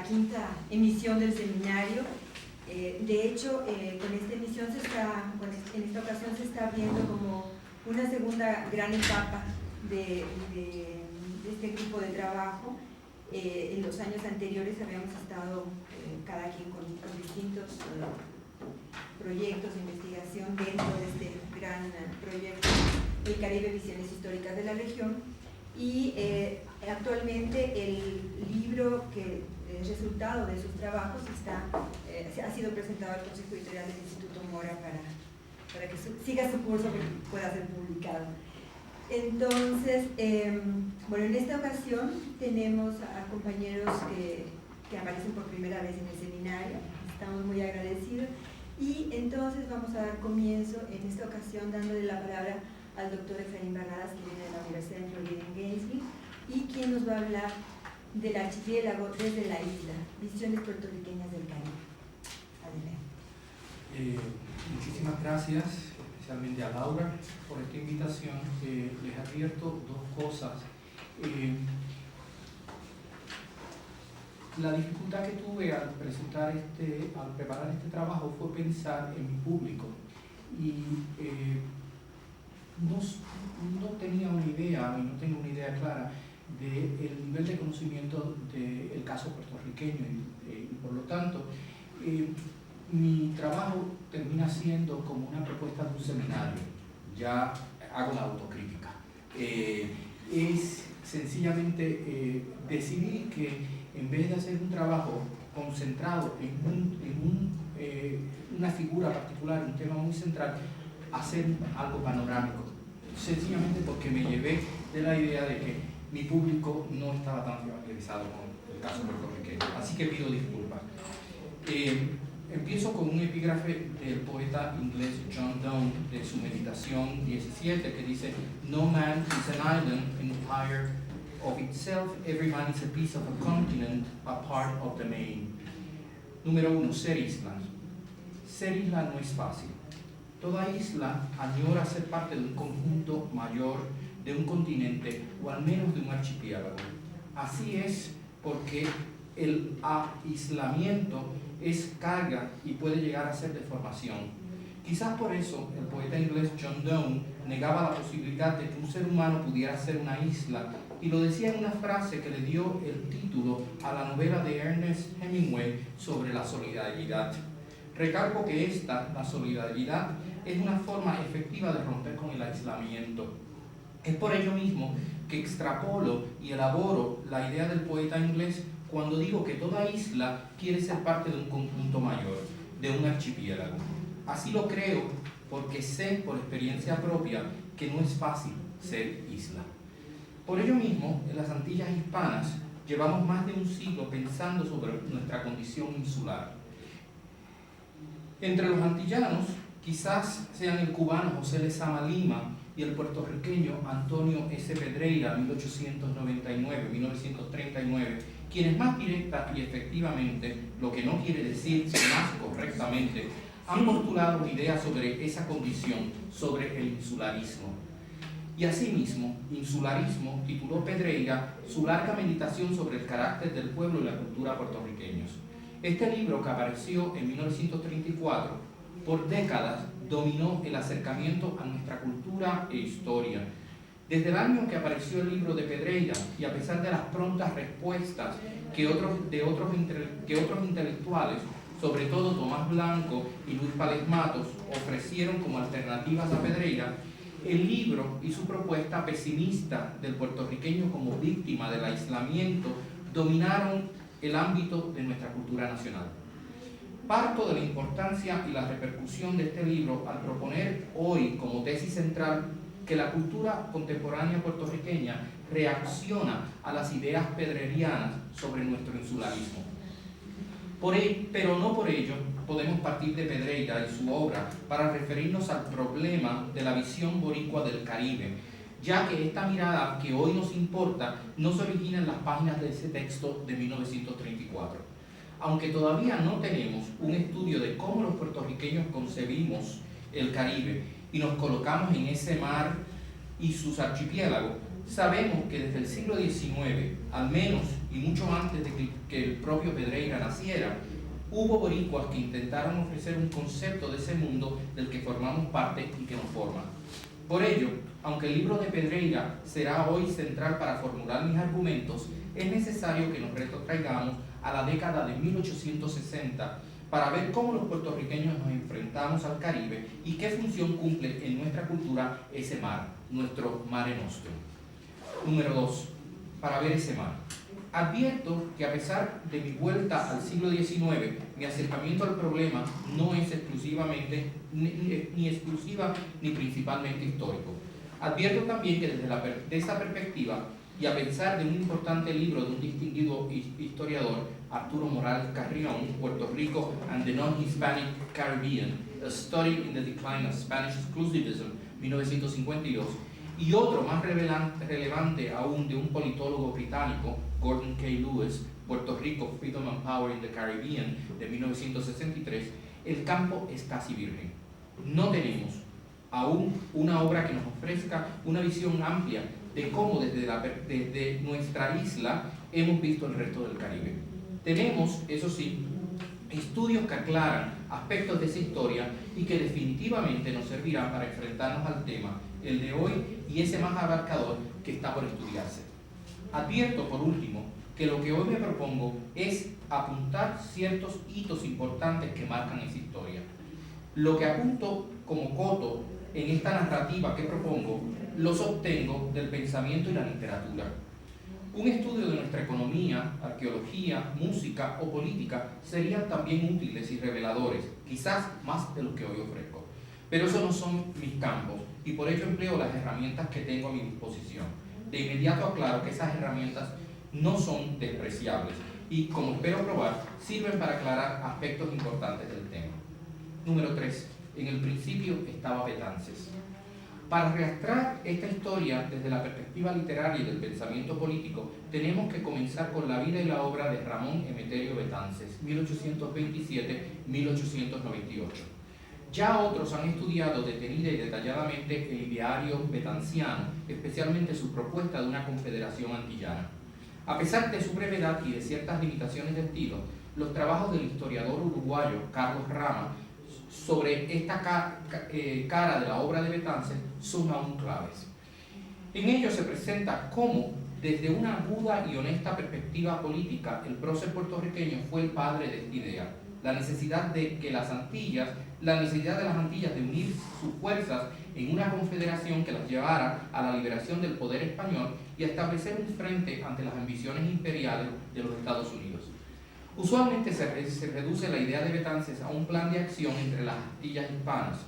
quinta emisión del seminario. De hecho, con esta emisión en esta ocasión se está abriendo como una segunda gran etapa de este grupo de trabajo. En los años anteriores habíamos estado cada quien con distintos proyectos de investigación dentro de este gran proyecto El Caribe, Visiones Históricas de la Región, y actualmente el libro que es resultado de sus trabajos ha sido presentado al Consejo Editorial del Instituto Mora para que siga su curso y pueda ser publicado. Entonces, bueno, en esta ocasión tenemos a compañeros que aparecen por primera vez en el seminario. Estamos muy agradecidos y entonces vamos a dar comienzo en esta ocasión dándole la palabra al doctor Efraín Barradas, que viene de la Universidad de Florida en Gainesville, y quien nos va a hablar del archipiélago desde la isla, visiones puertorriqueñas del Caribe. Adelante. Muchísimas gracias, especialmente a Laura, por esta invitación. Les advierto dos cosas. La dificultad que tuve al preparar este trabajo fue pensar en mi público y no tenía una idea, y no tengo una idea clara del nivel de conocimiento del caso puertorriqueño y por lo tanto mi trabajo termina siendo como una propuesta de un seminario. Ya hago la autocrítica. Es sencillamente decidir que en vez de hacer un trabajo concentrado en una figura particular, un tema muy central, hacer algo panorámico, sencillamente porque me llevé de la idea de que mi público no estaba tan familiarizado con el caso puertorriqueño, así que pido disculpas. Empiezo con un epígrafe del poeta inglés John Donne de su Meditación 17, que dice: "No man is an island entire of itself, every man is a piece of a continent, a part of the main." Número 1, ser isla. Ser isla no es fácil. Toda isla añora ser parte de un conjunto mayor, de un continente o al menos de un archipiélago. Así es porque el aislamiento es carga y puede llegar a ser deformación. Quizás por eso el poeta inglés John Donne negaba la posibilidad de que un ser humano pudiera ser una isla, y lo decía en una frase que le dio el título a la novela de Ernest Hemingway sobre la solidaridad. Recalco que la solidaridad, es una forma efectiva de romper con el aislamiento. Es por ello mismo que extrapolo y elaboro la idea del poeta inglés cuando digo que toda isla quiere ser parte de un conjunto mayor, de un archipiélago. Así lo creo porque sé por experiencia propia que no es fácil ser isla. Por ello mismo, en las Antillas Hispanas llevamos más de un siglo pensando sobre nuestra condición insular. Entre los antillanos, quizás sean el cubano José Lezama Lima y el puertorriqueño Antonio S. Pedreira, 1899-1939, quienes más directa y efectivamente, lo que no quiere decir más correctamente, han postulado ideas sobre esa condición, sobre el insularismo. Y asimismo, Insularismo tituló Pedreira su larga meditación sobre el carácter del pueblo y la cultura puertorriqueños. Este libro, que apareció en 1934, por décadas dominó el acercamiento a nuestra cultura e historia. Desde el año que apareció el libro de Pedreira, y a pesar de las prontas respuestas que otros intelectuales, sobre todo Tomás Blanco y Luis Pález Matos, ofrecieron como alternativas a Pedreira, el libro y su propuesta pesimista del puertorriqueño como víctima del aislamiento dominaron el ámbito de nuestra cultura nacional. Parto de la importancia y la repercusión de este libro al proponer hoy como tesis central que la cultura contemporánea puertorriqueña reacciona a las ideas pedrerianas sobre nuestro insularismo. Pero no por ello podemos partir de Pedreira y su obra para referirnos al problema de la visión boricua del Caribe, ya que esta mirada que hoy nos importa no se origina en las páginas de ese texto de 1934. Aunque todavía no tenemos un estudio de cómo los puertorriqueños concebimos el Caribe y nos colocamos en ese mar y sus archipiélagos, Sabemos que desde el siglo XIX, al menos y mucho antes de que el propio Pedreira naciera, hubo boricuas que intentaron ofrecer un concepto de ese mundo del que formamos parte y que nos forma. Por ello, aunque el libro de Pedreira será hoy central para formular mis argumentos, es necesario que nos retrotraigamos a la década de 1860 para ver cómo los puertorriqueños nos enfrentamos al Caribe y qué función cumple en nuestra cultura ese mar, nuestro Mare Nostrum. Número 2. Para ver ese mar. Advierto que a pesar de mi vuelta al siglo XIX, mi acercamiento al problema no es exclusivamente, ni exclusiva ni principalmente histórico. Advierto también que desde esta perspectiva, y a pesar de un importante libro de un distinguido historiador, Arturo Morales Carrión, Puerto Rico and the Non-Hispanic Caribbean, A Study in the Decline of Spanish Exclusivism, 1952, y otro más relevante aún de un politólogo británico, Gordon K. Lewis, Puerto Rico, Freedom and Power in the Caribbean, de 1963, el campo es casi virgen. No tenemos aún una obra que nos ofrezca una visión amplia de cómo desde nuestra isla hemos visto el resto del Caribe. Tenemos, eso sí, estudios que aclaran aspectos de esa historia y que definitivamente nos servirán para enfrentarnos al tema, el de hoy y ese más abarcador que está por estudiarse. Advierto, por último, que lo que hoy me propongo es apuntar ciertos hitos importantes que marcan esa historia. Lo que apunto como coto en esta narrativa que propongo, los obtengo del pensamiento y la literatura. Un estudio de nuestra economía, arqueología, música o política serían también útiles y reveladores, quizás más de lo que hoy ofrezco. Pero esos no son mis campos y por ello empleo las herramientas que tengo a mi disposición. De inmediato aclaro que esas herramientas no son despreciables y, como espero probar, sirven para aclarar aspectos importantes del tema. Número 3. En el principio estaba Betances. Para rastrear esta historia desde la perspectiva literaria y del pensamiento político, tenemos que comenzar con la vida y la obra de Ramón Emeterio Betances, 1827-1898. Ya otros han estudiado detenida y detalladamente el ideario betanciano, especialmente su propuesta de una confederación antillana. A pesar de su brevedad y de ciertas limitaciones de estilo, los trabajos del historiador uruguayo Carlos Rama sobre esta cara de la obra de Betances son aún claves. En ello se presenta cómo, desde una aguda y honesta perspectiva política, el prócer puertorriqueño fue el padre de esta idea, la necesidad de las Antillas de unir sus fuerzas en una confederación que las llevara a la liberación del poder español y a establecer un frente ante las ambiciones imperiales de los Estados Unidos. Usualmente se reduce la idea de Betances a un plan de acción entre las Antillas hispanas,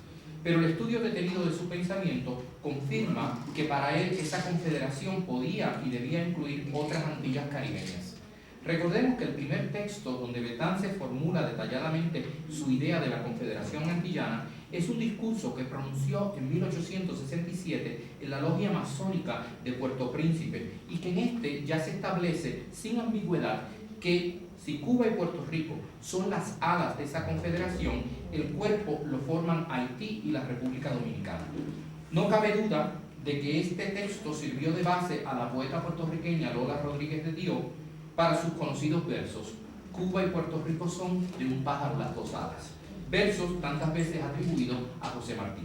pero el estudio detenido de su pensamiento confirma que para él esa confederación podía y debía incluir otras Antillas caribeñas. Recordemos que el primer texto donde Betances formula detalladamente su idea de la confederación antillana es un discurso que pronunció en 1867 en la logia masónica de Puerto Príncipe y que en este ya se establece sin ambigüedad que si Cuba y Puerto Rico son las alas de esa confederación, el cuerpo lo forman Haití y la República Dominicana. No cabe duda de que este texto sirvió de base a la poeta puertorriqueña Lola Rodríguez de Dió para sus conocidos versos: Cuba y Puerto Rico son de un pájaro las dos alas, versos tantas veces atribuidos a José Martí.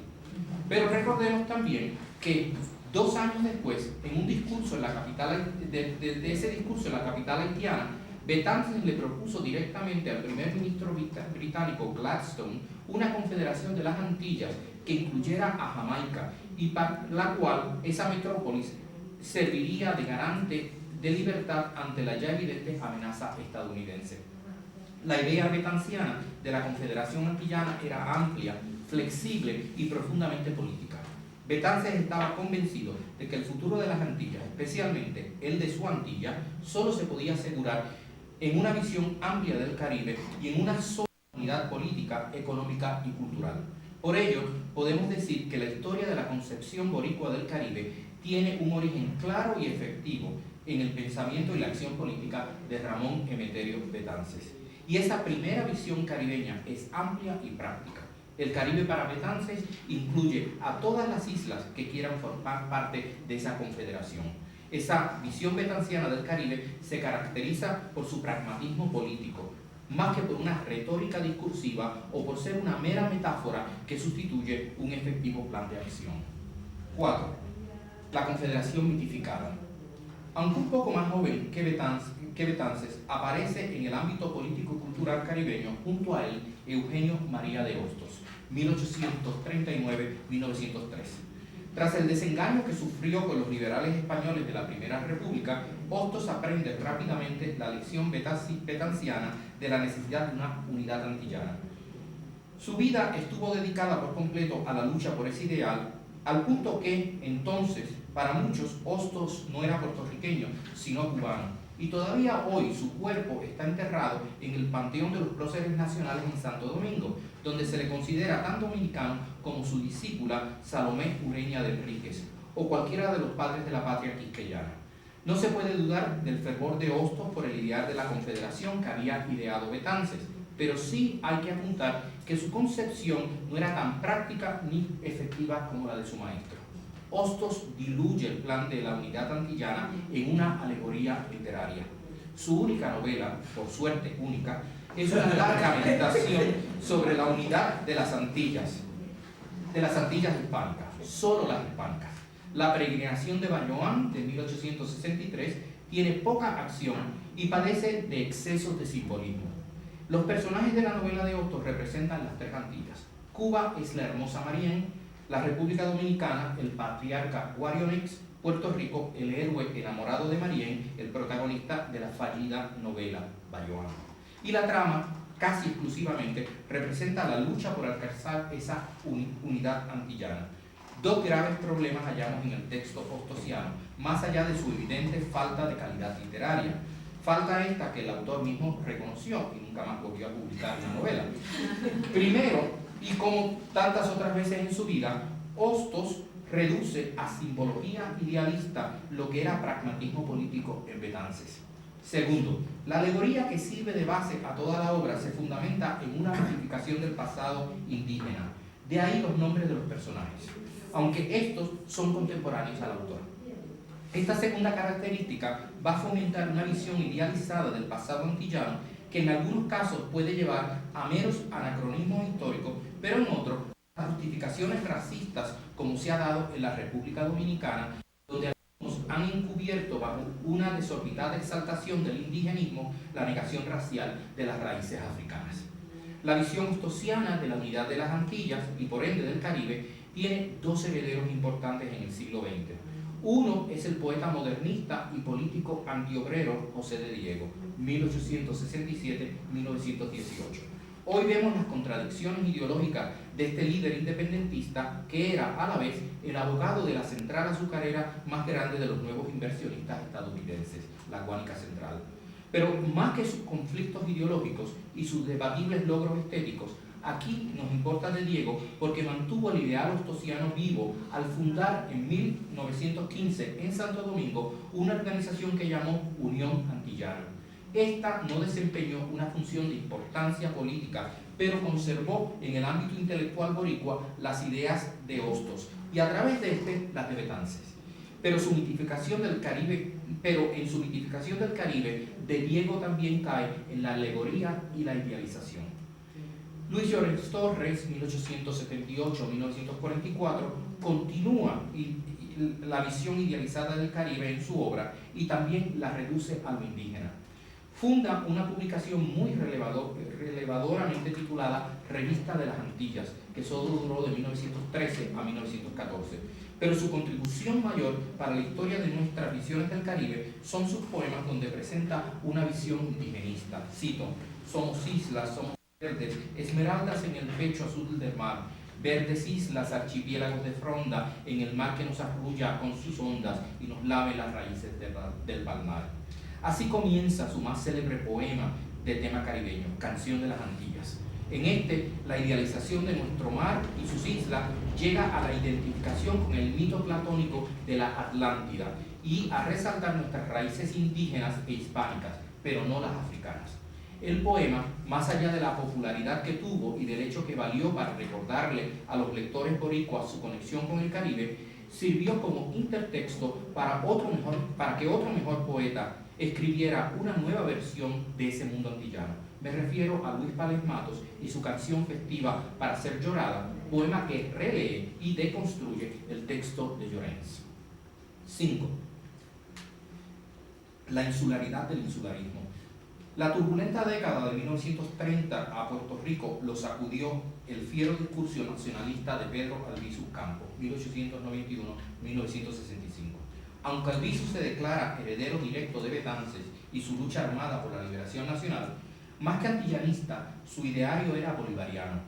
Pero recordemos también que 2 años después, en un discurso en la capital, de ese discurso en la capital haitiana, Betances le propuso directamente al primer ministro británico Gladstone una confederación de las Antillas que incluyera a Jamaica y para la cual esa metrópolis serviría de garante de libertad ante la ya evidente amenaza estadounidense. La idea betanciana de la confederación antillana era amplia, flexible y profundamente política. Betances estaba convencido de que el futuro de las Antillas, especialmente el de su Antilla, solo se podía asegurar en una visión amplia del Caribe y en una sola unidad política, económica y cultural. Por ello, podemos decir que la historia de la concepción boricua del Caribe tiene un origen claro y efectivo en el pensamiento y la acción política de Ramón Emeterio Betances. Y esa primera visión caribeña es amplia y práctica. El Caribe para Betances incluye a todas las islas que quieran formar parte de esa confederación. Esa visión betanciana del Caribe se caracteriza por su pragmatismo político, más que por una retórica discursiva o por ser una mera metáfora que sustituye un efectivo plan de acción. 4. La Confederación mitificada. Aunque un poco más joven que Betances, aparece en el ámbito político-cultural caribeño junto a él Eugenio María de Hostos, 1839-1903. Tras el desengaño que sufrió con los liberales españoles de la Primera República, Hostos aprende rápidamente la lección betanciana de la necesidad de una unidad antillana. Su vida estuvo dedicada por completo a la lucha por ese ideal, al punto que, entonces, para muchos, Hostos no era puertorriqueño, sino cubano. Y todavía hoy su cuerpo está enterrado en el Panteón de los Próceres Nacionales en Santo Domingo, donde se le considera tan dominicano como su discípula Salomé Ureña de Enríquez, o cualquiera de los padres de la patria quisqueyana. No se puede dudar del fervor de Hostos por el ideal de la Confederación que había ideado Betances, pero sí hay que apuntar que su concepción no era tan práctica ni efectiva como la de su maestro. Hostos diluye el plan de la unidad antillana en una alegoría literaria. Su única novela, por suerte única, es una larga meditación sobre la unidad de las Antillas hispánicas, solo las hispánicas. La peregrinación de Bayoán, de 1863, tiene poca acción y padece de excesos de simbolismo. Los personajes de la novela de Hostos representan las tres Antillas. Cuba es la hermosa Marién, la República Dominicana, el patriarca Guarionix, Puerto Rico, el héroe enamorado de Marién, el protagonista de la fallida novela Bayoán. Y la trama, casi exclusivamente, representa la lucha por alcanzar esa unidad antillana. Dos graves problemas hallamos en el texto hostosiano, más allá de su evidente falta de calidad literaria. Falta esta que el autor mismo reconoció y nunca más volvió a publicar una novela. Primero, y como tantas otras veces en su vida, Hostos reduce a simbología idealista lo que era pragmatismo político en Betances. Segundo, la alegoría que sirve de base a toda la obra se fundamenta en una mitificación del pasado indígena. De ahí los nombres de los personajes, aunque estos son contemporáneos al autor. Esta segunda característica va a fomentar una visión idealizada del pasado antillano que en algunos casos puede llevar a meros anacronismos históricos, pero en otros a justificaciones racistas como se ha dado en la República Dominicana, donde algunos han encubierto bajo una desorbitada exaltación del indigenismo la negación racial de las raíces africanas. La visión hostosiana de la unidad de las Antillas y por ende del Caribe tiene dos herederos importantes en el siglo XX. Uno es el poeta modernista y político antiobrero José de Diego, 1867-1918. Hoy vemos las contradicciones ideológicas de este líder independentista que era a la vez el abogado de la central azucarera más grande de los nuevos inversionistas estadounidenses, la Guánica Central. Pero más que sus conflictos ideológicos y sus debatibles logros estéticos, aquí nos importa de Diego porque mantuvo el ideal hostosiano vivo al fundar en 1915 en Santo Domingo una organización que llamó Unión Antillana. Esta no desempeñó una función de importancia política, pero conservó en el ámbito intelectual boricua las ideas de Hostos y a través de las de Betances. Pero en su mitificación del Caribe, de Diego también cae en la alegoría y la idealización. Luis Llorens Torres, 1878-1944, continúa la visión idealizada del Caribe en su obra y también la reduce a lo indígena. Funda una publicación muy relevadoramente titulada Revista de las Antillas, que solo duró de 1913 a 1914. Pero su contribución mayor para la historia de nuestras visiones del Caribe son sus poemas donde presenta una visión indigenista. Cito: somos islas, somos verdes, esmeraldas en el pecho azul del mar, verdes islas, archipiélagos de fronda, en el mar que nos arrulla con sus ondas y nos lave las raíces del palmar. Así comienza su más célebre poema de tema caribeño, Canción de las Antillas. En este, la idealización de nuestro mar y sus islas llega a la identificación con el mito platónico de la Atlántida y a resaltar nuestras raíces indígenas e hispánicas, pero no las africanas. El poema, más allá de la popularidad que tuvo y del hecho que valió para recordarle a los lectores boricuas su conexión con el Caribe, sirvió como intertexto para que otro mejor poeta escribiera una nueva versión de ese mundo antillano. Me refiero a Luis Pález Matos y su canción festiva Para ser llorada, poema que relee y deconstruye el texto de Llorens. 5. La insularidad del insularismo. La turbulenta década de 1930 a Puerto Rico lo sacudió el fiero discurso nacionalista de Pedro Albizu Campos, 1891-1965. Aunque Albizu se declara heredero directo de Betances y su lucha armada por la liberación nacional, más que antillanista, su ideario era bolivariano.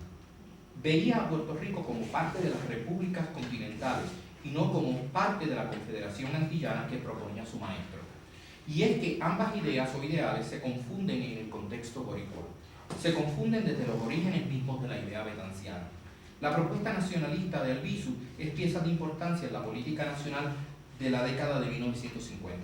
Veía a Puerto Rico como parte de las repúblicas continentales y no como parte de la confederación antillana que proponía su maestro. Y es que ambas ideas o ideales se confunden en el contexto boricua. Se confunden desde los orígenes mismos de la idea betanciana. La propuesta nacionalista de Albizu es pieza de importancia en la política nacional de la década de 1950,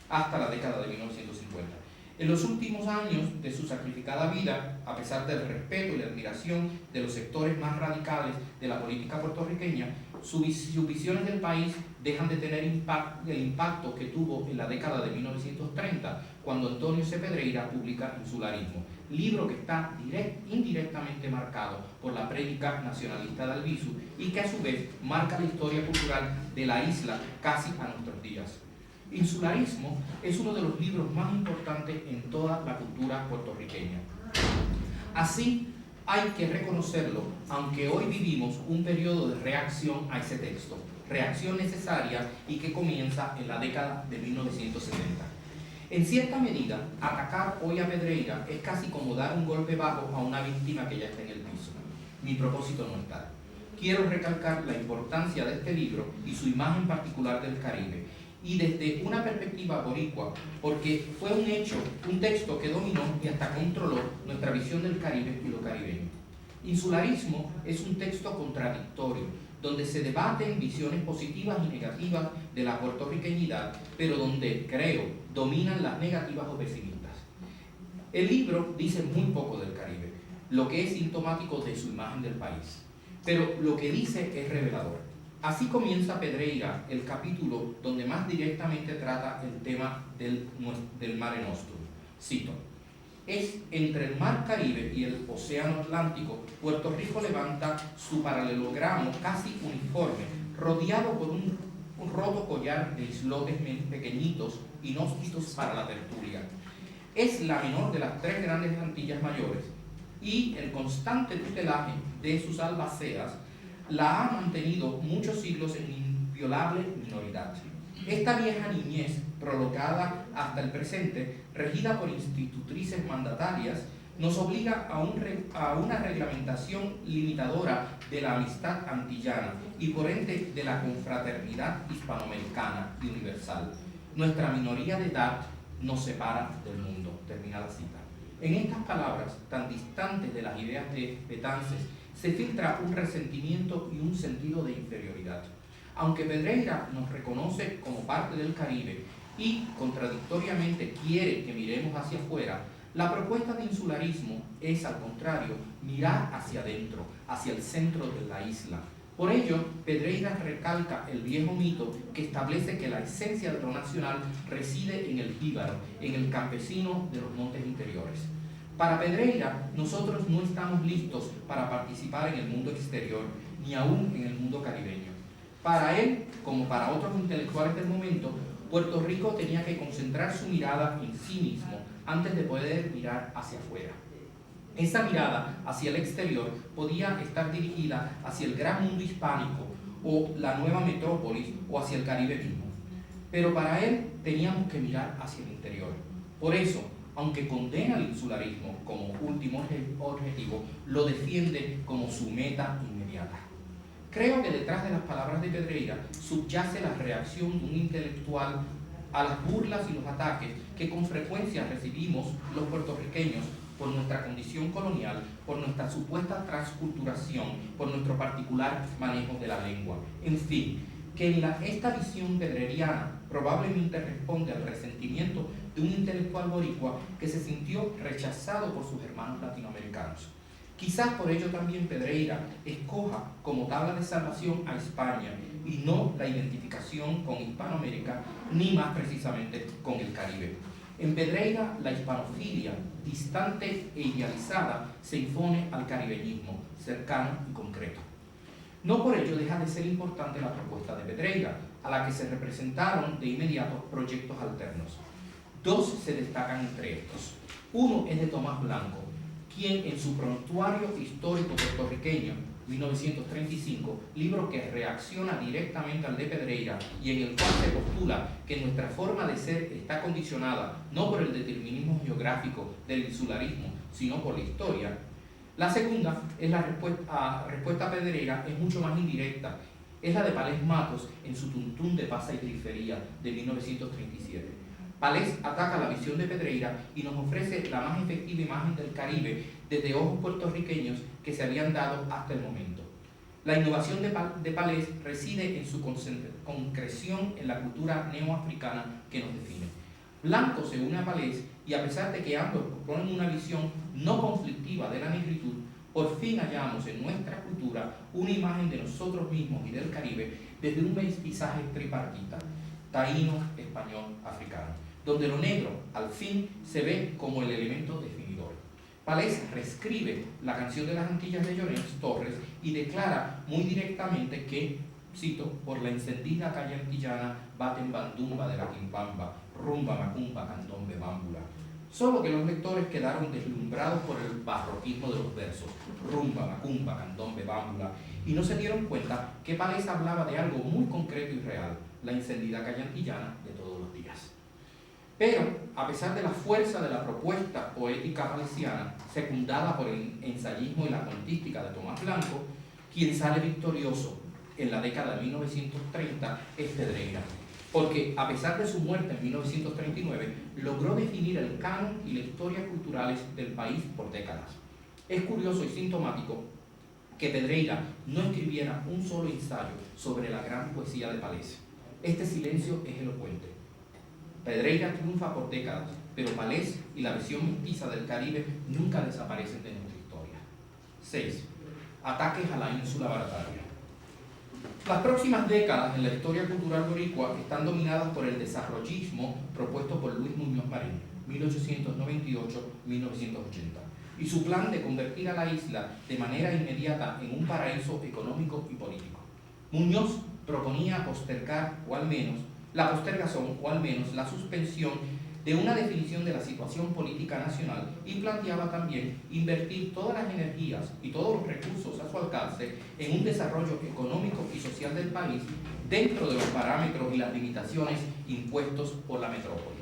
hasta la década de 1950. En los últimos años de su sacrificada vida, a pesar del respeto y la admiración de los sectores más radicales de la política puertorriqueña, sus visiones del país dejan de tener el impacto que tuvo en la década de 1930, cuando Antonio C. Pedreira publica Insularismo, libro que está indirectamente marcado por la prédica nacionalista de Albizu y que a su vez marca la historia cultural de la isla casi a nuestros días. Insularismo es uno de los libros más importantes en toda la cultura puertorriqueña. Así, hay que reconocerlo, aunque hoy vivimos un periodo de reacción a ese texto, reacción necesaria y que comienza en la década de 1970. En cierta medida, atacar hoy a Pedreira es casi como dar un golpe bajo a una víctima que ya está en el piso. Mi propósito no es tal. Quiero recalcar la importancia de este libro y su imagen particular del Caribe, y desde una perspectiva boricua, porque fue un hecho, un texto que dominó y hasta controló nuestra visión del Caribe y lo caribeño. Insularismo es un texto contradictorio, donde se debaten visiones positivas y negativas de la puertorriqueñidad, pero donde, creo, dominan las negativas o pesimistas. El libro dice muy poco del Caribe, lo que es sintomático de su imagen del país, pero lo que dice es revelador. Así comienza Pedreira, el capítulo donde más directamente trata el tema del Mare Nostrum. Cito: es entre el mar Caribe y el océano Atlántico, Puerto Rico levanta su paralelogramo casi uniforme, rodeado por un roto collar de islotes pequeñitos, inhóspitos para la tertulia. Es la menor de las tres grandes Antillas mayores, y el constante tutelaje de sus albaceas la ha mantenido muchos siglos en inviolable minoridad. Esta vieja niñez, prolongada hasta el presente, regida por institutrices mandatarias, nos obliga a una reglamentación limitadora de la amistad antillana y por ende de la confraternidad hispanoamericana y universal. Nuestra minoría de edad nos separa del mundo. Termina la cita. En estas palabras, tan distantes de las ideas de Betances, se filtra un resentimiento y un sentido de inferioridad. Aunque Pedreira nos reconoce como parte del Caribe y contradictoriamente quiere que miremos hacia afuera, la propuesta de insularismo es, al contrario, mirar hacia adentro, hacia el centro de la isla. Por ello, Pedreira recalca el viejo mito que establece que la esencia de lo nacional reside en el jíbaro, en el campesino de los montes interiores. Para Pedreira, nosotros no estamos listos para participar en el mundo exterior, ni aún en el mundo caribeño. Para él, como para otros intelectuales del momento, Puerto Rico tenía que concentrar su mirada en sí mismo antes de poder mirar hacia afuera. Esa mirada hacia el exterior podía estar dirigida hacia el gran mundo hispánico, o la nueva metrópolis, o hacia el Caribe mismo. Pero para él teníamos que mirar hacia el interior. Por eso, aunque condena el insularismo como último objetivo, lo defiende como su meta inmediata. Creo que detrás de las palabras de Pedreira subyace la reacción de un intelectual a las burlas y los ataques que con frecuencia recibimos los puertorriqueños por nuestra condición colonial, por nuestra supuesta transculturación, por nuestro particular manejo de la lengua. En fin, que esta visión pedreriana probablemente responde al resentimiento de un intelectual boricua que se sintió rechazado por sus hermanos latinoamericanos. Quizás por ello también Pedreira escoja como tabla de salvación a España y no la identificación con Hispanoamérica, ni más precisamente con el Caribe. En Pedreira, la hispanofilia, distante e idealizada, se impone al caribeñismo, cercano y concreto. No por ello deja de ser importante la propuesta de Pedreira, a la que se representaron de inmediato proyectos alternos. Dos se destacan entre estos. Uno es de Tomás Blanco, quien en su Prontuario Histórico Puertorriqueño, 1935, libro que reacciona directamente al de Pedreira y en el cual se postula que nuestra forma de ser está condicionada no por el determinismo geográfico del insularismo, sino por la historia. La segunda es la respuesta a Pedreira, es mucho más indirecta, es la de Palés Matos en su Tuntún de Pasa y Periferia de 1937. Palés ataca la visión de Pedreira y nos ofrece la más efectiva imagen del Caribe desde ojos puertorriqueños que se habían dado hasta el momento. La innovación de Palés reside en su concreción en la cultura neoafricana que nos define. Blanco se une a Palés y a pesar de que ambos proponen una visión no conflictiva de la negritud, por fin hallamos en nuestra cultura una imagen de nosotros mismos y del Caribe desde un mestizaje tripartita, taíno, español, africano, donde lo negro, al fin, se ve como el elemento definidor. Palés reescribe la canción de las Antillas de Llorens Torres y declara muy directamente que, cito, por la encendida calle antillana baten bandumba de la quimbamba, rumba macumba candombe bámbula. Solo que los lectores quedaron deslumbrados por el barroquismo de los versos, rumba macumba candombe bámbula, y no se dieron cuenta que Palés hablaba de algo muy concreto y real, la encendida calle antillana de todos los días. Pero, a pesar de la fuerza de la propuesta poética palesiana, secundada por el ensayismo y la cuentística de Tomás Blanco, quien sale victorioso en la década de 1930 es Pedreira, porque a pesar de su muerte en 1939, logró definir el canon y la historia culturales del país por décadas. Es curioso y sintomático que Pedreira no escribiera un solo ensayo sobre la gran poesía de Palés. Este silencio es elocuente. Pedreira triunfa por décadas, pero Palés y la visión mestiza del Caribe nunca desaparecen de nuestra historia. 6. Ataques a la ínsula Barataria. Las próximas décadas en la historia cultural boricua están dominadas por el desarrollismo propuesto por Luis Muñoz Marín, 1898-1980, y su plan de convertir a la isla de manera inmediata en un paraíso económico y político. Muñoz proponía postergar, o al menos, la postergación o al menos la suspensión de una definición de la situación política nacional y planteaba también invertir todas las energías y todos los recursos a su alcance en un desarrollo económico y social del país dentro de los parámetros y las limitaciones impuestos por la metrópoli.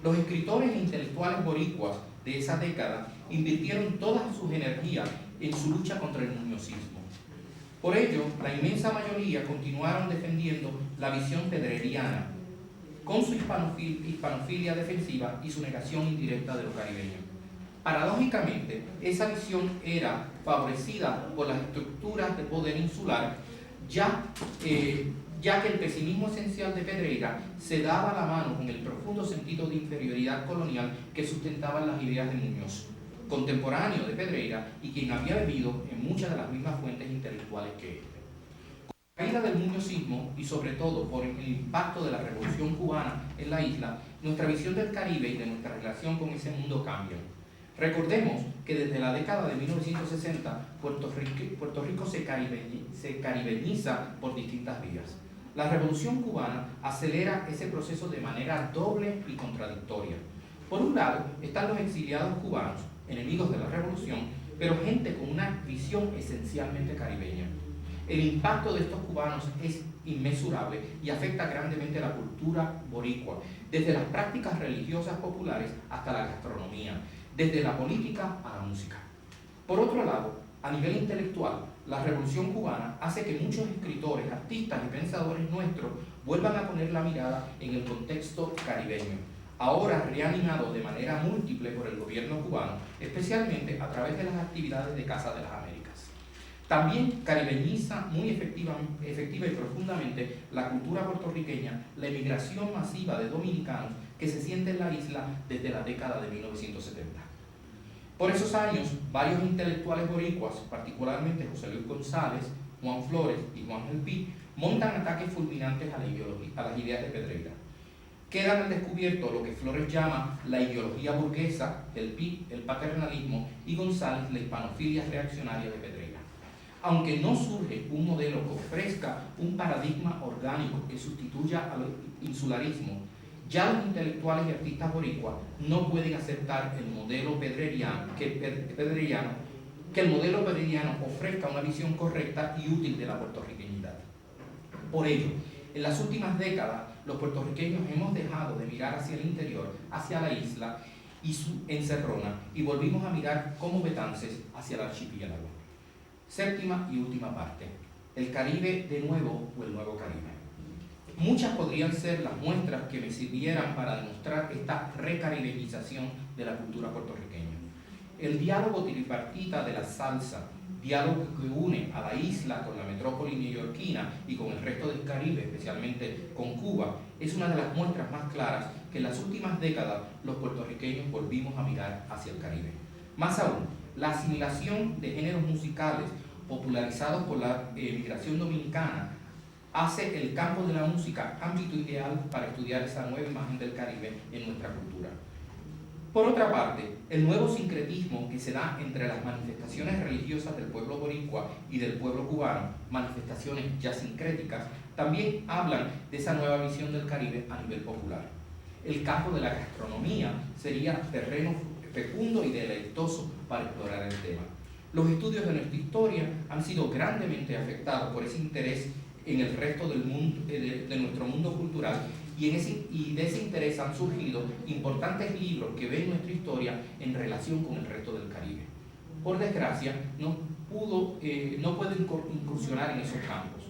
Los escritores e intelectuales boricuas de esa década invirtieron todas sus energías en su lucha contra el muñozismo. Por ello, la inmensa mayoría continuaron defendiendo la visión pedreiriana, con su hispanofilia defensiva y su negación indirecta de lo caribeño. Paradójicamente, esa visión era favorecida por las estructuras de poder insular, ya que el pesimismo esencial de Pedreira se daba a la mano con el profundo sentido de inferioridad colonial que sustentaban las ideas de Muñoz, contemporáneo de Pedreira y quien había bebido en muchas de las mismas fuentes intelectuales que éste. Con la caída del muñozismo y sobre todo por el impacto de la Revolución Cubana en la isla, nuestra visión del Caribe y de nuestra relación con ese mundo cambia. Recordemos que desde la década de 1960 Puerto Rico se caribeñiza por distintas vías. La Revolución Cubana acelera ese proceso de manera doble y contradictoria. Por un lado están los exiliados cubanos, enemigos de la revolución, pero gente con una visión esencialmente caribeña. El impacto de estos cubanos es inmesurable y afecta grandemente a la cultura boricua, desde las prácticas religiosas populares hasta la gastronomía, desde la política a la música. Por otro lado, a nivel intelectual, la Revolución Cubana hace que muchos escritores, artistas y pensadores nuestros vuelvan a poner la mirada en el contexto caribeño, ahora reanimado de manera múltiple por el gobierno cubano, especialmente a través de las actividades de Casa de las Américas. También caribeñiza muy efectiva y profundamente la cultura puertorriqueña, la emigración masiva de dominicanos que se siente en la isla desde la década de 1970. Por esos años, varios intelectuales boricuas, particularmente José Luis González, Juan Flores y Juan Gelpi, montan ataques fulminantes a las ideas de Pedreira. Quedan al descubierto lo que Flores llama la ideología burguesa, Gelpi el paternalismo y González la hispanofilia reaccionaria de Pedreira. Aunque no surge un modelo que ofrezca un paradigma orgánico que sustituya al insularismo, ya los intelectuales y artistas boricuas no pueden aceptar el modelo pedreriano, que el modelo pedreriano ofrezca una visión correcta y útil de la puertorriqueñidad. Por ello, en las últimas décadas, los puertorriqueños hemos dejado de mirar hacia el interior, hacia la isla y su encerrona, y volvimos a mirar como betances hacia el archipiélago. Séptima y última parte. El Caribe de nuevo o el nuevo Caribe. Muchas podrían ser las muestras que me sirvieran para demostrar esta recaribenización de la cultura puertorriqueña. El diálogo tripartita de la salsa, diálogo que une a la isla con la metrópoli neoyorquina y con el resto del Caribe, especialmente con Cuba, es una de las muestras más claras que en las últimas décadas los puertorriqueños volvimos a mirar hacia el Caribe. Más aún, la asimilación de géneros musicales popularizados por la migración dominicana hace el campo de la música ámbito ideal para estudiar esa nueva imagen del Caribe en nuestra cultura. Por otra parte, el nuevo sincretismo que se da entre las manifestaciones religiosas del pueblo boricua y del pueblo cubano, manifestaciones ya sincréticas, también hablan de esa nueva visión del Caribe a nivel popular. El campo de la gastronomía sería terreno fecundo y deleitoso para explorar el tema. Los estudios de nuestra historia han sido grandemente afectados por ese interés en el resto del mundo, de nuestro mundo cultural, y de ese interés han surgido importantes libros que ven nuestra historia en relación con el resto del Caribe. Por desgracia, no pueden incursionar en esos campos.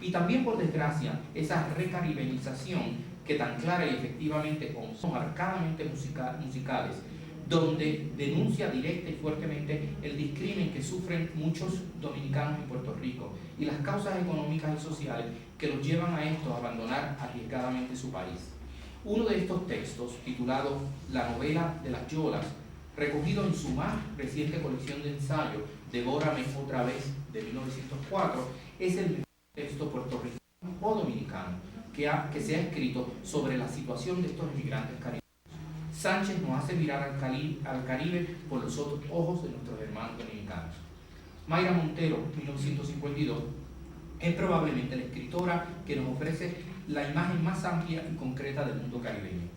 Y también, por desgracia, esa recaribenización que tan clara y efectivamente son marcadamente musicales, donde denuncia directa y fuertemente el discrimen que sufren muchos dominicanos en Puerto Rico y las causas económicas y sociales que los llevan a estos a abandonar arriesgadamente su país. Uno de estos textos, titulado La novela de las yolas, recogido en su más reciente colección de ensayos, Devórame otra vez, de 1904, es el mejor texto puertorriqueño o dominicano que se ha escrito sobre la situación de estos inmigrantes caribeños. Sánchez nos hace mirar al Caribe por los ojos de nuestros hermanos dominicanos. Mayra Montero, 1952, es probablemente la escritora que nos ofrece la imagen más amplia y concreta del mundo caribeño.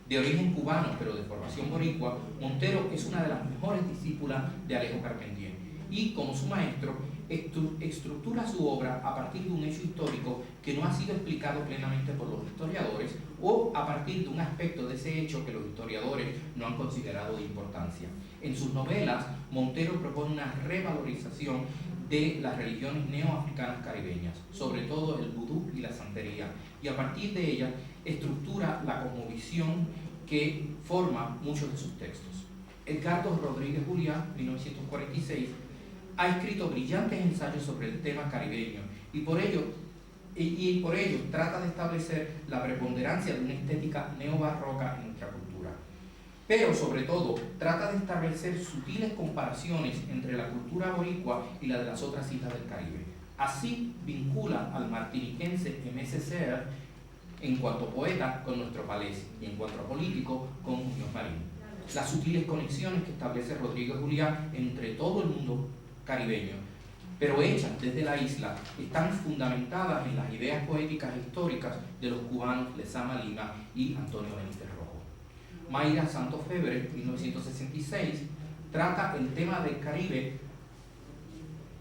De origen cubano, pero de formación boricua, Montero es una de las mejores discípulas de Alejo Carpentier y, como su maestro, estructura su obra a partir de un hecho histórico que no ha sido explicado plenamente por los historiadores o a partir de un aspecto de ese hecho que los historiadores no han considerado de importancia. En sus novelas, Montero propone una revalorización de las religiones neoafricanas caribeñas, sobre todo el vudú y la santería, y a partir de ella estructura la cosmovisión que forma muchos de sus textos. Edgardo Rodríguez Juliá, 1946, ha escrito brillantes ensayos sobre el tema caribeño y por ello trata de establecer la preponderancia de una estética neobarroca en nuestra cultura. Pero sobre todo trata de establecer sutiles comparaciones entre la cultura boricua y la de las otras islas del Caribe. Así vincula al martiniquense M.S. Serres en cuanto poeta con nuestro palés y en cuanto político con Muñoz Marín. Las sutiles conexiones que establece Rodríguez Juliá entre todo el mundo caribeño, pero hechas desde la isla, están fundamentadas en las ideas poéticas e históricas de los cubanos Lezama Lima y Antonio Benítez Rojo. Mayra Santos Febre, 1966, trata el tema del Caribe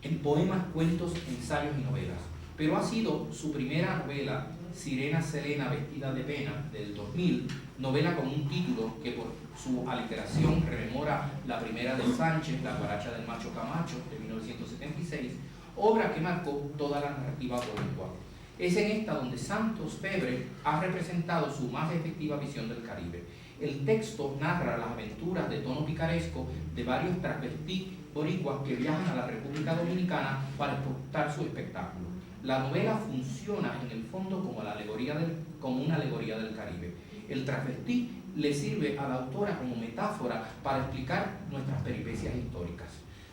en poemas, cuentos, ensayos y novelas, pero ha sido su primera novela, Sirena Selena vestida de pena, del 2000, novela con un título que por su aliteración rememora la primera de Sánchez, La guaracha del macho Camacho, de 1976, obra que marcó toda la narrativa boricua. Es en esta donde Santos Febre ha representado su más efectiva visión del Caribe. El texto narra las aventuras de tono picaresco de varios travestis boricuas que viajan a la República Dominicana para exportar su espectáculo. La novela funciona en el fondo como una alegoría del Caribe. el travestí le sirve a la autora como metáfora para explicar nuestras peripecias históricas.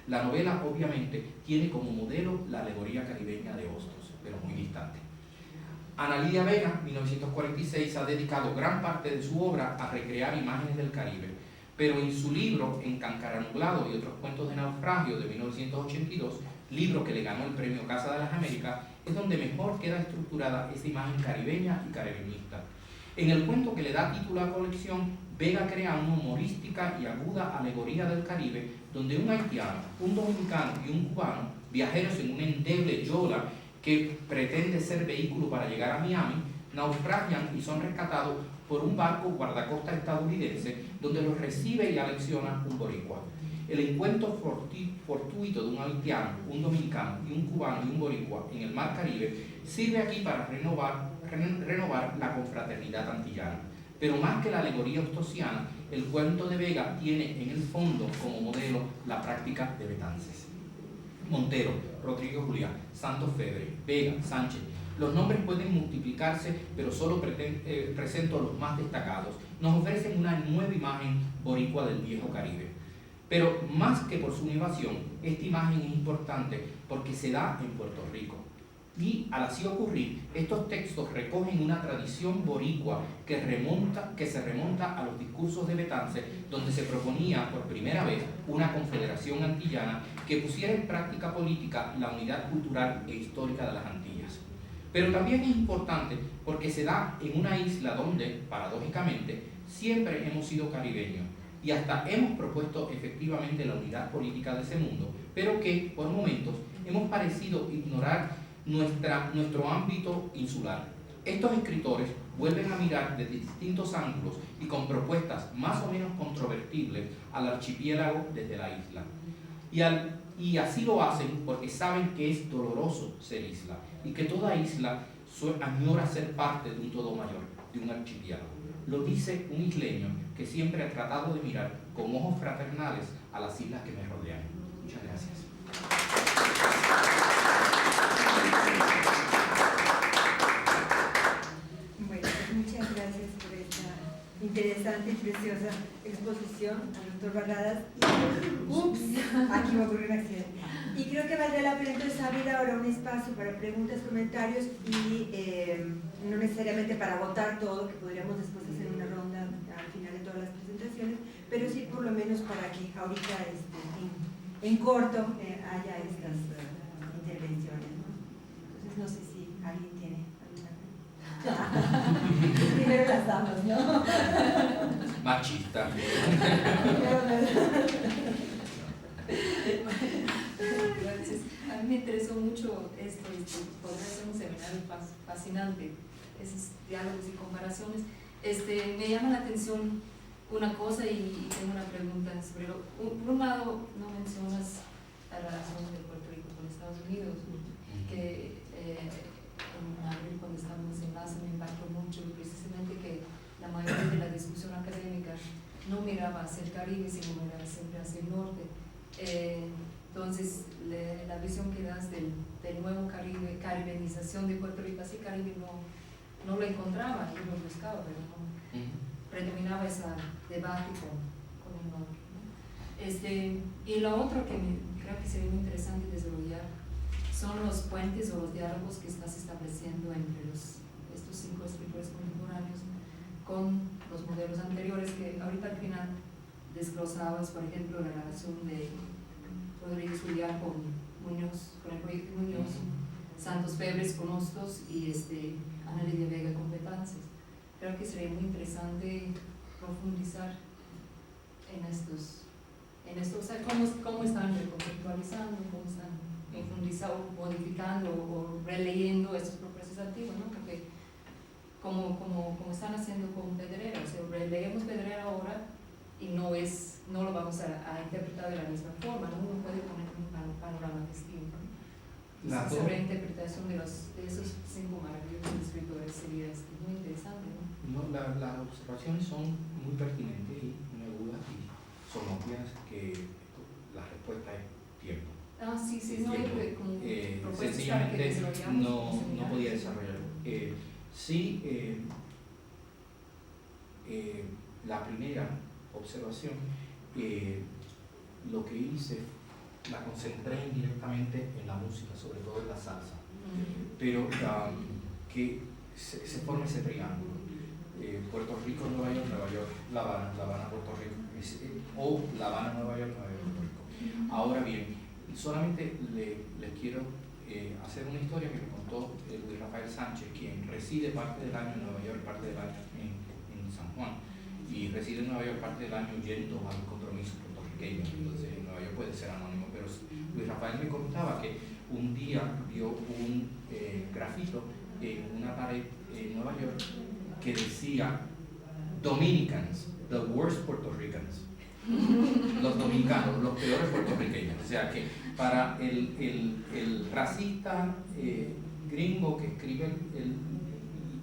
La novela, obviamente, tiene como modelo la alegoría caribeña de Hostos, pero muy distante. Ana Lidia Vega, 1946, ha dedicado gran parte de su obra a recrear imágenes del Caribe, pero en su libro Encancara Nublado y otros cuentos de naufragio de 1982, libro que le ganó el premio Casa de las Américas, es donde mejor queda estructurada esa imagen caribeña y caribeñista. En el cuento que le da título a la colección, Vega crea una humorística y aguda alegoría del Caribe, donde un haitiano, un dominicano y un cubano, viajeros en una endeble yola que pretende ser vehículo para llegar a Miami, naufragian y son rescatados por un barco guardacosta estadounidense, donde los recibe y alecciona un boricua. El encuentro fortuito de un haitiano, un dominicano y un cubano y un boricua en el mar Caribe sirve aquí para renovar la confraternidad antillana. Pero más que la alegoría hostosiana, el cuento de Vega tiene en el fondo como modelo la práctica de Betances. Montero, Rodrigo Julián, Santos Febre, Vega, Sánchez. Los nombres pueden multiplicarse, pero solo presento los más destacados. Nos ofrecen una nueva imagen boricua del viejo Caribe. Pero más que por su innovación, esta imagen es importante porque se da en Puerto Rico. Y al así ocurrir, estos textos recogen una tradición boricua que se remonta a los discursos de Betances, donde se proponía por primera vez una confederación antillana que pusiera en práctica política la unidad cultural e histórica de las Antillas. Pero también es importante porque se da en una isla donde, paradójicamente, siempre hemos sido caribeños y hasta hemos propuesto efectivamente la unidad política de ese mundo, pero que, por momentos, hemos parecido ignorar nuestro ámbito insular. Estos escritores vuelven a mirar desde distintos ángulos y con propuestas más o menos controvertibles al archipiélago desde la isla. Y así lo hacen porque saben que es doloroso ser isla y que toda isla añora ser parte de un todo mayor, de un archipiélago. Lo dice un isleño que siempre ha tratado de mirar con ojos fraternales a las islas que me rodean. Muchas gracias. Bueno, pues muchas gracias por esta interesante y preciosa exposición al doctor Barradas. Ups, aquí va a ocurrir un accidente. Y creo que valdría la pena entonces abrir ahora un espacio para preguntas, comentarios y no necesariamente para votar todo, que podríamos después hacer una ronda al final de todas las presentaciones, pero sí por lo menos para que ahorita en corto haya estas intervenciones, ¿no? Entonces no sé si alguien tiene alguna. Primero las damas, ¿no? Machista. Gracias. A mí me interesó mucho esto, podría ser un seminario fascinante, esos diálogos y comparaciones. Me llama la atención una cosa y tengo una pregunta sobre por un lado, no mencionas la relación de Puerto Rico con Estados Unidos, que en abril cuando estábamos en LASA me impactó mucho precisamente que la mayoría de la discusión académica no miraba hacia el Caribe, sino miraba siempre hacia el norte. Entonces, la visión que das del nuevo Caribe, caribenización de Puerto Rico, así Caribe no lo encontraba, yo lo buscaba, pero no predominaba ese debate con el norte, ¿no? Y lo otro que creo que sería muy interesante desarrollar son los puentes o los diálogos que estás estableciendo entre estos 5 escritores contemporáneos con los modelos anteriores, que ahorita al final desglosabas, por ejemplo, la relación de Rodríguez Julián con el proyecto Muñoz, Santos Febres con Hostos y Ana Lidia Vega con Betances. Creo que sería muy interesante profundizar en estos, o sea, cómo están reconceptualizando, cómo están profundizando, modificando o releyendo estos procesos antiguos, ¿no? Porque como están haciendo con Pedrera, o sea, releemos Pedrera ahora y no lo vamos a interpretar de la misma forma, ¿no? Uno puede poner un panorama distinto, ¿no? Esa reinterpretación de esos 5 maravillosos escritores sería muy interesante, ¿no? Las observaciones son muy pertinentes y muy agudas y son obvias que la respuesta es tiempo. Sí, no hay como propuestas sencillamente que desarrollamos. no podía desarrollarlo. Sí, observación, lo que hice, la concentré indirectamente en la música, sobre todo en la salsa, pero que se forma ese triángulo. Puerto Rico, Nueva York, Nueva York, La Habana, Puerto Rico, o La Habana, Nueva York, Puerto Rico. Ahora bien, solamente les quiero hacer una historia que me contó Luis Rafael Sánchez, quien reside parte del año en Nueva York, parte del año en San Juan, y reside en Nueva York parte del año yendo a los compromisos puertorriqueños. Entonces en Nueva York puede ser anónimo, pero Luis Rafael me contaba que un día vio un grafito en una pared en Nueva York que decía Dominicans, the worst Puerto Ricans. Los dominicanos, los peores puertorriqueños. O sea que para el racista gringo que escribe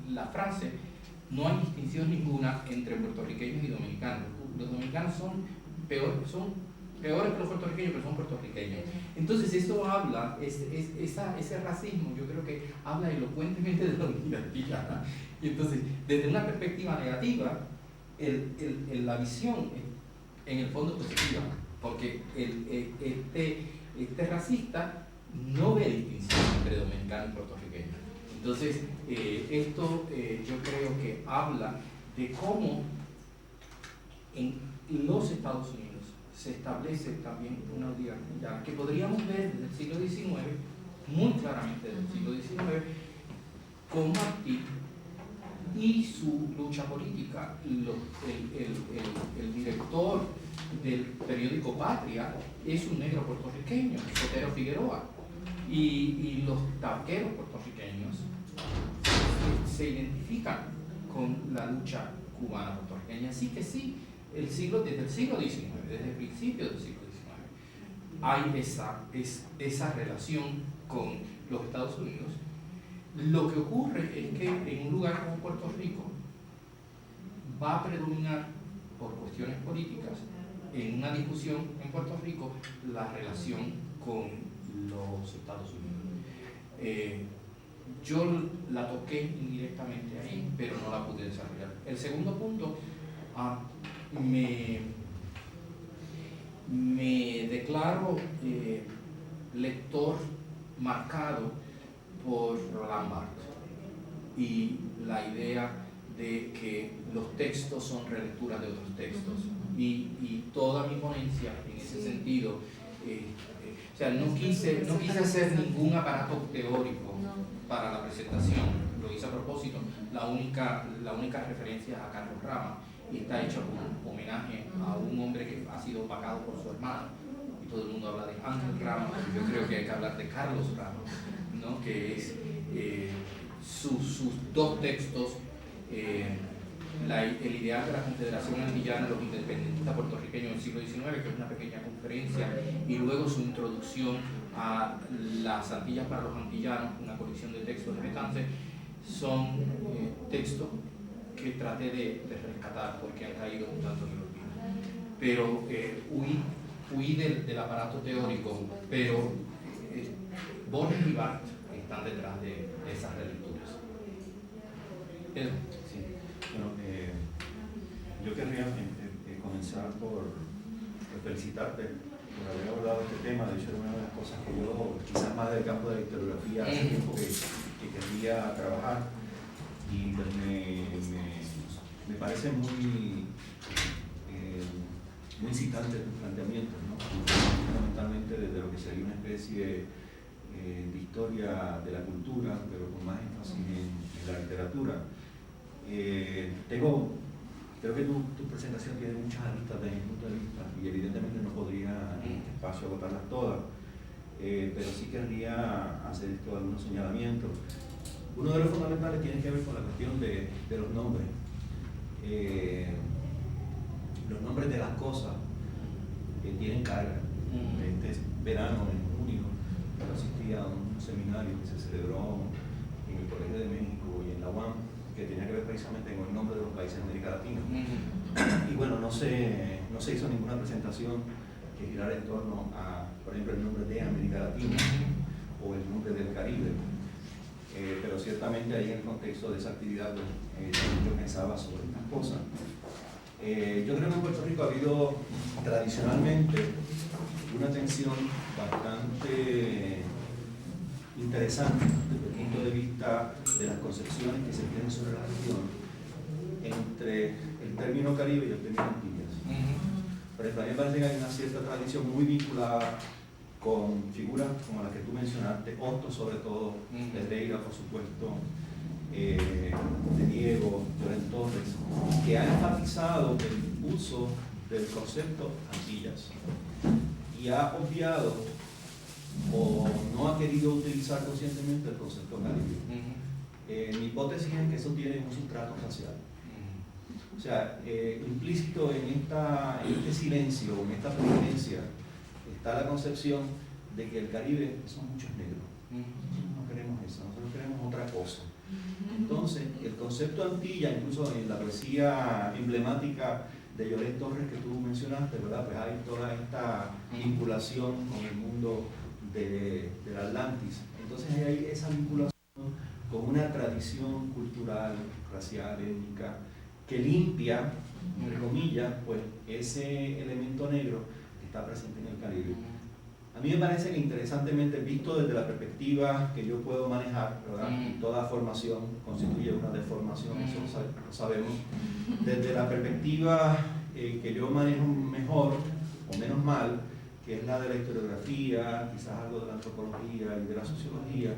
la frase, no hay distinción ninguna entre puertorriqueños y dominicanos. Los dominicanos son peores que los puertorriqueños, pero son puertorriqueños. Entonces eso habla, ese racismo yo creo que habla elocuentemente de la unidad. Y entonces, desde una perspectiva negativa, la visión en el fondo positiva, porque este racista no ve distinción entre dominicanos y puertorriqueños. Entonces, esto yo creo que habla de cómo en los Estados Unidos se establece también una unidad que podríamos ver desde el siglo XIX, muy claramente desde el siglo XIX, con Martí y su lucha política. El director del periódico Patria es un negro puertorriqueño, Sotero Figueroa, y los tabaqueros puertorriqueños se identifican con la lucha cubana puertorriqueña. Así que sí, desde el siglo XIX, desde el principio del siglo XIX, hay esa relación con los Estados Unidos. Lo que ocurre es que en un lugar como Puerto Rico va a predominar, por cuestiones políticas, en una discusión en Puerto Rico, la relación con los Estados Unidos. Yo la toqué indirectamente ahí, pero no la pude desarrollar. El segundo punto, me declaro lector marcado por Roland Barthes y la idea de que los textos son relecturas de otros textos, y toda mi ponencia en ese sentido, o sea, no quise hacer ningún aparato teórico para la presentación, lo hice a propósito. La única referencia es a Carlos Rama, y está hecho como homenaje a un hombre que ha sido opacado por su hermano, y todo el mundo habla de Ángel Rama, yo creo que hay que hablar de Carlos Rama, ¿no? Que es sus dos textos, el ideal de la Confederación Antillana, los independentistas puertorriqueños del siglo XIX, que es una pequeña conferencia, y luego su introducción a las Antillas para los antillanos, una colección de textos de Betance, son textos que traté de rescatar porque han caído un tanto en el olvido. Pero huí del aparato teórico, pero Borges y Barthes están detrás de esas relecturas. Sí. Bueno, yo querría comenzar por felicitarte por haber abordado este tema. De hecho, era una de las cosas que yo, quizás más del campo de la historiografía, hace tiempo que quería trabajar, y pues me parece muy incitante tus planteamientos, ¿no? Fundamentalmente desde lo que sería una especie de historia de la cultura, pero con más énfasis en la literatura. Creo que tu presentación tiene muchas aristas desde mi punto de vista, y evidentemente no podría en este espacio agotarlas todas, pero sí querría hacer algunos señalamientos. Uno de los fundamentales tiene que ver con la cuestión de los nombres. Los nombres de las cosas tienen carga. Este verano, en junio, yo asistí a un seminario que se celebró en el Colegio de México y en la UAM, que tenía que ver precisamente con el nombre de los países de América Latina. Y bueno, no se hizo ninguna presentación que girara en torno a, por ejemplo, el nombre de América Latina o el nombre del Caribe. Pero ciertamente ahí en el contexto de esa actividad yo pensaba sobre estas cosas. Yo creo que en Puerto Rico ha habido tradicionalmente una tensión bastante interesante desde el punto de vista de las concepciones que se tienen sobre la región entre el término Caribe y el término Antillas. Pero también parece que hay una cierta tradición muy vinculada con figuras como las que tú mencionaste, Hostos sobre todo, Pedreira por supuesto, de Diego, Llorén Torres, que ha enfatizado el uso del concepto Antillas y ha obviado o no ha querido utilizar conscientemente el concepto Caribe. Mi hipótesis es que eso tiene un sustrato racial. O sea, implícito en este silencio, en esta preferencia, está la concepción de que el Caribe son muchos negros. No queremos eso, nosotros queremos otra cosa. Entonces, el concepto Antilla, incluso en la poesía emblemática de Llorén Torres que tú mencionaste, ¿verdad? Pues hay toda esta vinculación con el mundo del Atlantis. Entonces hay esa vinculación con una tradición cultural, racial, étnica, que limpia, entre comillas, pues ese elemento negro que está presente en el Caribe. A mí me parece que interesantemente, visto desde la perspectiva que yo puedo manejar, ¿verdad? Y toda formación constituye una deformación, eso lo sabemos. Desde la perspectiva que yo manejo mejor o menos mal, que es la de la historiografía, quizás algo de la antropología y de la sociología,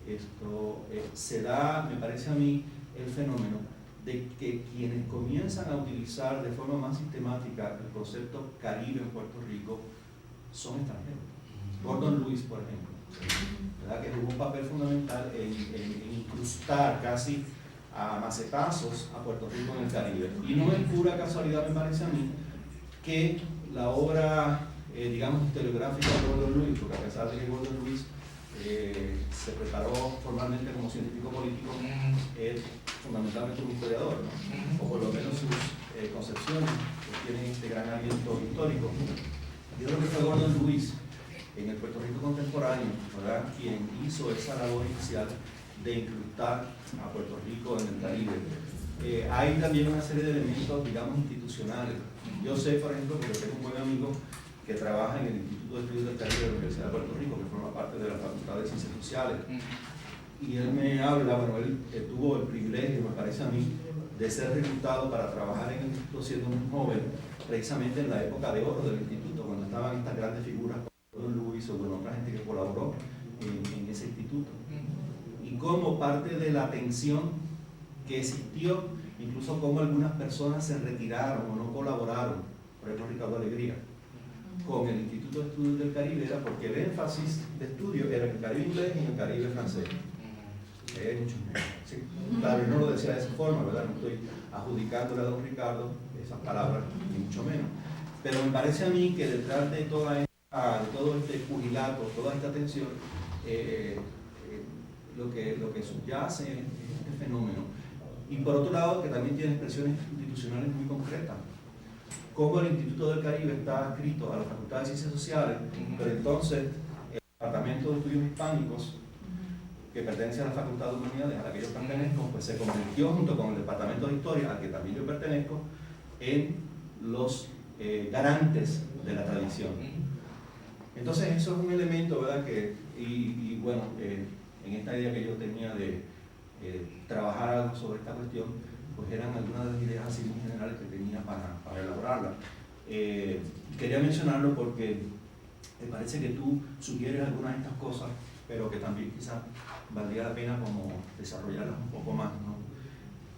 esto se da, me parece a mí, el fenómeno de que quienes comienzan a utilizar de forma más sistemática el concepto Caribe en Puerto Rico son extranjeros. Gordon Lewis, por ejemplo, ¿verdad? Que jugó un papel fundamental en incrustar casi a macetazos a Puerto Rico en el Caribe. Y no es pura casualidad, me parece a mí, que la obra, digamos, historiográfica de Gordon Lewis, porque a pesar de que Gordon Lewis se preparó formalmente como científico político, es fundamentalmente un historiador, ¿no? O por lo menos sus concepciones tienen este gran aliento histórico. Yo creo que fue Gordon Lewis en el Puerto Rico contemporáneo, ¿verdad?, quien hizo esa labor inicial de incrustar a Puerto Rico en el Caribe. Hay también una serie de elementos, digamos, institucionales. Yo sé, por ejemplo, que yo tengo un buen amigo que trabaja en el Instituto de Estudios del Caribe de la Universidad de Puerto Rico, que forma parte de la Facultad de Ciencias Sociales. Y él me habla, bueno, él tuvo el privilegio, me parece a mí, de ser reclutado para trabajar en el instituto siendo muy joven, precisamente en la época de oro del instituto, cuando estaban estas grandes figuras, como Don Luis o con otra gente que colaboró en ese instituto. Y como parte de la tensión que existió, incluso como algunas personas se retiraron o no colaboraron, por ejemplo Ricardo Alegría, con el Instituto de Estudios del Caribe, era porque el énfasis de estudio era en el Caribe inglés y en el Caribe francés. Sí, claro, yo no lo decía de esa forma, ¿verdad? No estoy adjudicándole a don Ricardo esas palabras, ni mucho menos. Pero me parece a mí que detrás de todo este pugilato, toda esta tensión, lo que subyace es este fenómeno. Y por otro lado, que también tiene expresiones institucionales muy concretas. Como el Instituto del Caribe está adscrito a la Facultad de Ciencias Sociales, pero entonces el Departamento de Estudios Hispánicos, que pertenece a la Facultad de Humanidades, a la que yo pertenezco, pues se convirtió junto con el Departamento de Historia, al que también yo pertenezco, en los garantes de la tradición. Entonces eso es un elemento, ¿verdad? Y bueno, en esta idea que yo tenía de trabajar algo sobre esta cuestión, pues eran algunas de las ideas así muy generales que tenía para elaborarla. Quería mencionarlo porque me parece que tú sugieres algunas de estas cosas, pero que también quizás valdría la pena como desarrollarlas un poco más, ¿no?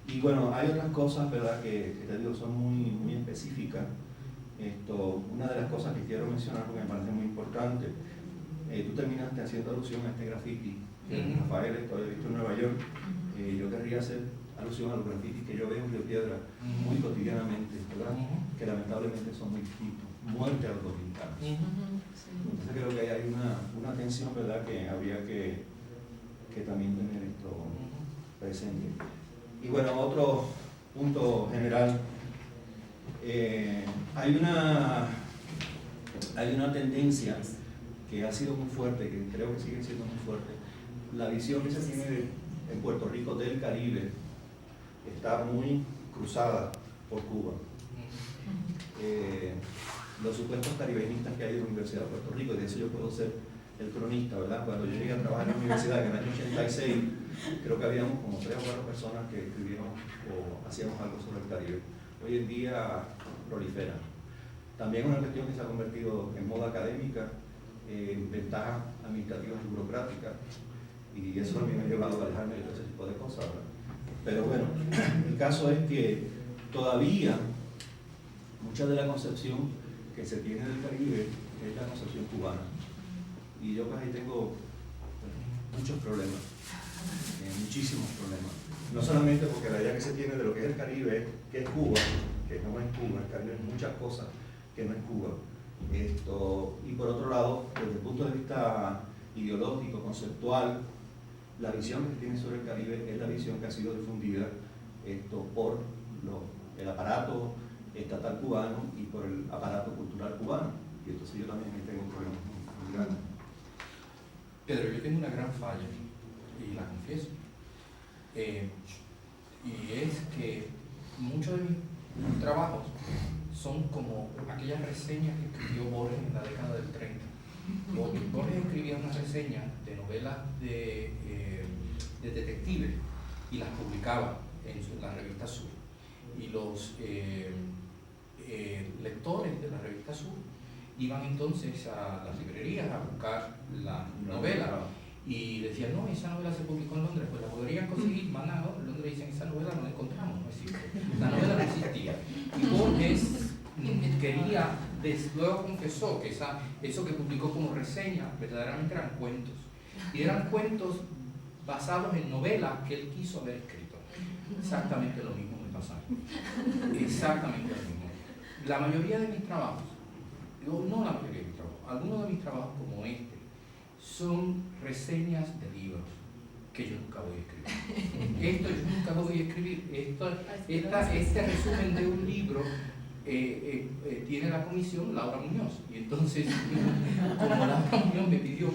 Y bueno, hay otras cosas, ¿verdad?, que te digo son muy específicas. Una de las cosas que quiero mencionar porque me parece muy importante, tú terminaste haciendo alusión a este graffiti que Rafael había visto en Nueva York. Yo querría hacer alusión a los grafitis que yo veo en Río Piedra muy cotidianamente, ¿verdad? Que lamentablemente son muy distintos. Muerte a los dominicanos. Entonces creo que hay una tensión, ¿verdad?, que habría que también tener esto presente. Y bueno, otro punto general, hay una tendencia que ha sido muy fuerte, que creo que sigue siendo muy fuerte. La visión que se tiene en Puerto Rico del Caribe está muy cruzada por Cuba. los supuestos caribeñistas que hay en la Universidad de Puerto Rico, y de eso yo puedo ser el cronista, ¿verdad? Cuando yo llegué a trabajar en la universidad en el año 86, creo que habíamos como 3 o 4 personas que escribíamos o hacíamos algo sobre el Caribe. Hoy en día prolifera. También una cuestión que se ha convertido en moda académica, en ventajas administrativas y burocráticas, y eso también me ha llevado a alejarme de todo ese tipo de cosas, ¿verdad? Pero bueno, el caso es que todavía mucha de la concepción que se tiene del Caribe es la concepción cubana. Y yo pues ahí tengo muchos problemas, muchísimos problemas. No solamente porque la idea que se tiene de lo que es el Caribe, que es Cuba, que no es Cuba, el Caribe es muchas cosas que no es Cuba. Y por otro lado, desde el punto de vista ideológico, conceptual, la visión que se tiene sobre el Caribe es la visión que ha sido difundida por el aparato estatal cubano y por el aparato cultural cubano. Y entonces yo también tengo un problema muy grande. Pedro, yo tengo una gran falla, y la confieso, y es que muchos de mis trabajos son como aquellas reseñas que escribió Borges en la década del 30. Borges escribía una reseña de novelas de detectives y las publicaba en la revista Sur. Y los lectores de la revista Sur iban entonces a las librerías a buscar la novela y decían, no, esa novela se publicó en Londres, pues la podrían conseguir, mandan a Londres y dicen, esa novela no la encontramos, no existe, la novela no existía. Y Borges quería, luego confesó que eso que publicó como reseña verdaderamente eran cuentos, y eran cuentos basados en novelas que él quiso haber escrito. Exactamente lo mismo me pasa, exactamente lo mismo. La mayoría de mis trabajos, no la mayoría de mis trabajos, algunos de mis trabajos como este, son reseñas de libros que yo nunca voy a escribir. Esto yo nunca lo voy a escribir. Este resumen de un libro tiene la comisión Laura Muñoz. Y entonces, como Laura Muñoz me pidió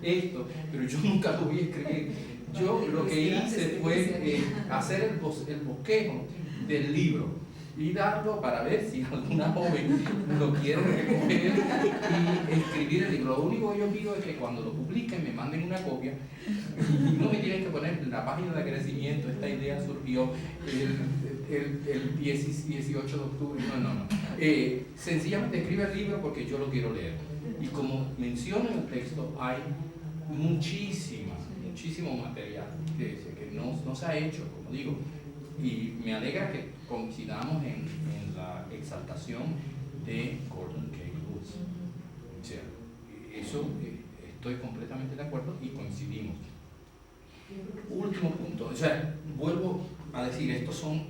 esto, pero yo nunca lo voy a escribir. Yo lo que hice fue hacer el bosquejo del libro y darlo para ver si alguna joven lo quiere recoger y escribir el libro. Lo único que yo pido es que cuando lo publiquen me manden una copia y no me tienen que poner en la página de agradecimiento. Esta idea surgió el 18 de octubre. No. Sencillamente escribe el libro porque yo lo quiero leer. Y como menciono en el texto, hay muchísimo material que no se ha hecho, como digo. Y me alegra que coincidamos en la exaltación de Gordon K. Lewis. O sea, eso estoy completamente de acuerdo y coincidimos. Último punto, o sea, vuelvo a decir, estos son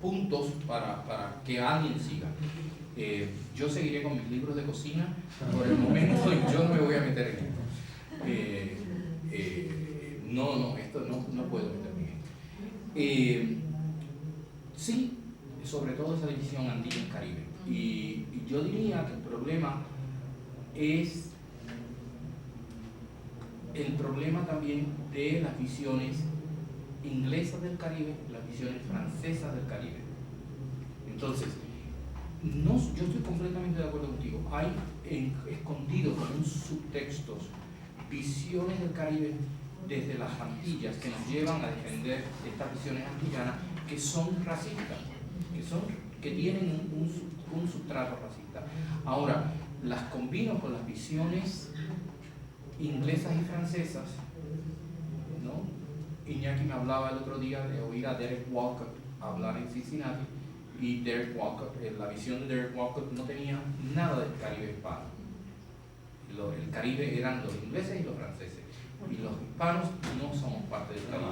puntos para que alguien siga. Yo seguiré con mis libros de cocina, por el momento yo no me voy a meter en esto. Esto no puedo meterme en esto. Sí, sobre todo esa división andino-caribe. Y yo diría que el problema es el problema también de las visiones inglesas del Caribe, las visiones francesas del Caribe. Entonces, yo estoy completamente de acuerdo contigo. Hay escondidos en subtextos visiones del Caribe desde las Antillas que nos llevan a defender estas visiones antillanas que son racistas, que tienen un sustrato racista. Ahora, las combino con las visiones inglesas y francesas, ¿no? Iñaki me hablaba el otro día de oír a Derek Walcott hablar en Cincinnati, y Derek Walcott, la visión de Derek Walcott no tenía nada del Caribe hispano. El Caribe eran los ingleses y los franceses, y los hispanos no somos parte del Caribe.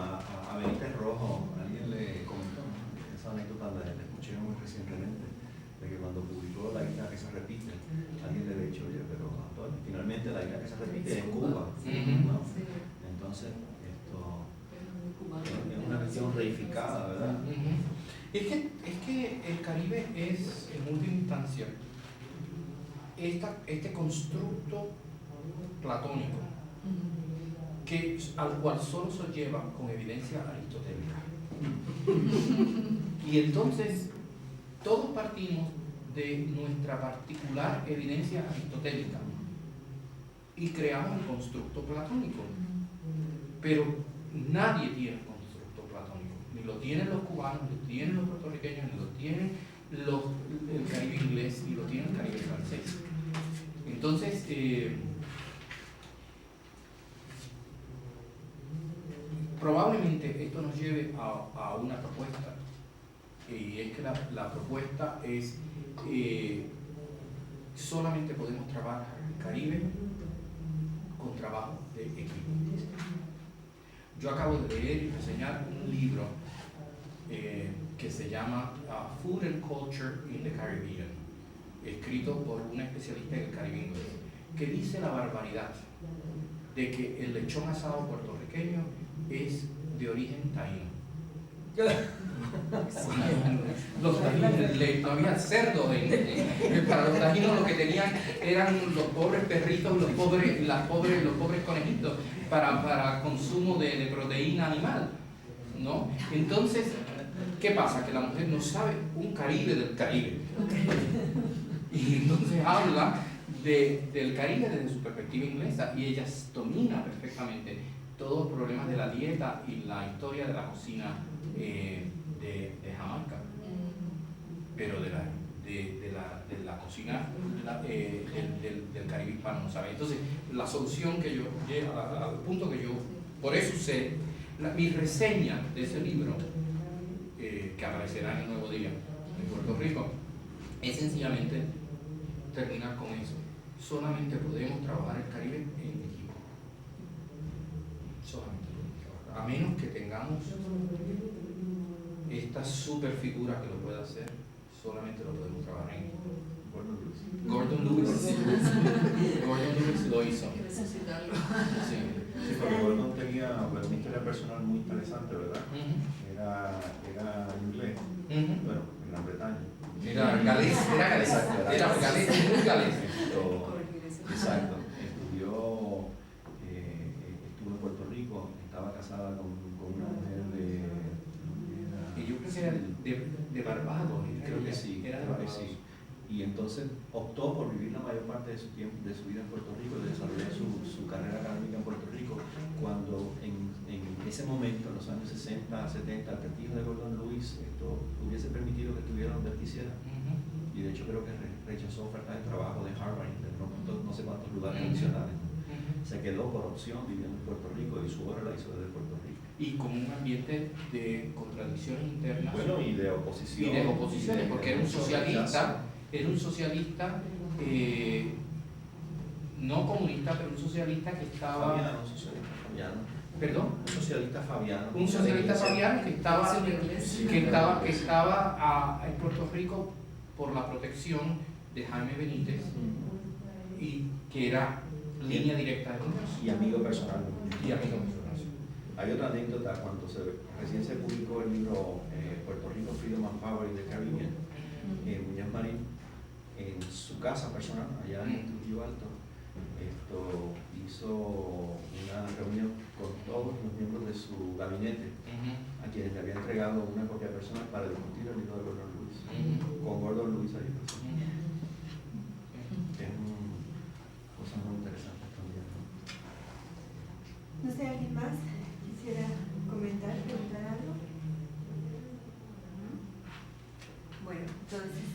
A Benítez Rojo, alguien le comentó esa anécdota, la escuché muy recientemente, de que cuando publicó La isla que se repite, alguien le había dicho, oye, pero Antonio, finalmente la isla que se repite es Cuba, ¿no? Entonces, esto es una visión reificada, ¿verdad? Es que el Caribe es, en última instancia, este constructo platónico al cual solo se lleva con evidencia aristotélica. Y entonces todos partimos de nuestra particular evidencia aristotélica y creamos el constructo platónico. Pero nadie tiene el constructo platónico, ni lo tienen los cubanos, ni lo tienen los puertorriqueños, ni lo tienen el Caribe inglés, ni lo tiene el Caribe francés. Entonces, probablemente esto nos lleve a una propuesta, y es que la propuesta es solamente podemos trabajar el Caribe con trabajo de equipo. Yo acabo de leer y reseñar un libro que se llama Food and Culture in the Caribbean, escrito por un especialista en el Caribe inglés, que dice la barbaridad de que el lechón asado puertorriqueño es de origen taíno. Los taínos, no había cerdo para los taínos, lo que tenían eran los pobres perritos, los pobres conejitos para consumo de proteína animal, ¿no? Entonces, ¿qué pasa? Que la mujer no sabe un Caribe del Caribe, y entonces habla del Caribe desde su perspectiva inglesa, y ella domina perfectamente todos los problemas de la dieta y la historia de la cocina de Jamaica, pero de la cocina del Caribe hispano no sabe. Entonces, la solución que yo llevo, al punto que yo, por eso sé, mi reseña de ese libro, que aparecerá en el Nuevo Día en Puerto Rico, es sencillamente terminar con eso. Solamente podemos trabajar el Caribe en equipo. Solamente podemos trabajar. A menos que tengamos esta super figura que lo pueda hacer, solamente lo podemos trabajar en equipo. Gordon Lewis. Gordon Lewis lo hizo. Sí. Sí, porque Gordon tenía una historia personal muy interesante, ¿verdad? Era inglés, bueno, en Gran Bretaña. Era galés, muy galés. Exacto, estuvo en Puerto Rico, estaba casada con una mujer y yo creo que era de Barbados, creo que sí, era de Barbados. Sí. Y entonces optó por vivir la mayor parte de su tiempo, de su vida en Puerto Rico, de desarrollar su carrera académica en Puerto Rico, cuando en ese momento, en los años 60, 70, el prestigio de Gordon Lewis hubiese permitido que estuviera donde él quisiera. Y de hecho creo que rechazó ofertas de trabajo de Harvard, de no sé cuántos lugares adicionales. Se quedó por opción viviendo en Puerto Rico y su obra la hizo desde Puerto Rico. Y con un ambiente de contradicciones internas. Bueno, y de oposición. Y de oposiciones, porque era un socialista, no comunista, pero un socialista que estaba... Fabiano, socialista fabiano. ¿Perdón? Un socialista fabiano. Un socialista fabiano que estaba en Puerto Rico por la protección de Jaime Benítez y que era línea directa de Muñoz. Y amigo personal. Hay otra anécdota cuando recién se publicó el libro Puerto Rico, Freedom and Power in the Caribbean. Muñoz Marín, en su casa personal, allá en Trujillo Alto, hizo una reunión con todos los miembros de su gabinete, a quienes le había entregado una copia personal para discutir el libro de Gordon Lewis, con Gordon Lewis ahí presente. Es cosa muy interesante también, ¿no? No sé, ¿alguien más quisiera comentar, preguntar algo? Bueno, entonces,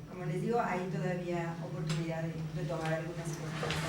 como les digo, hay todavía oportunidad de retomar algunas cosas.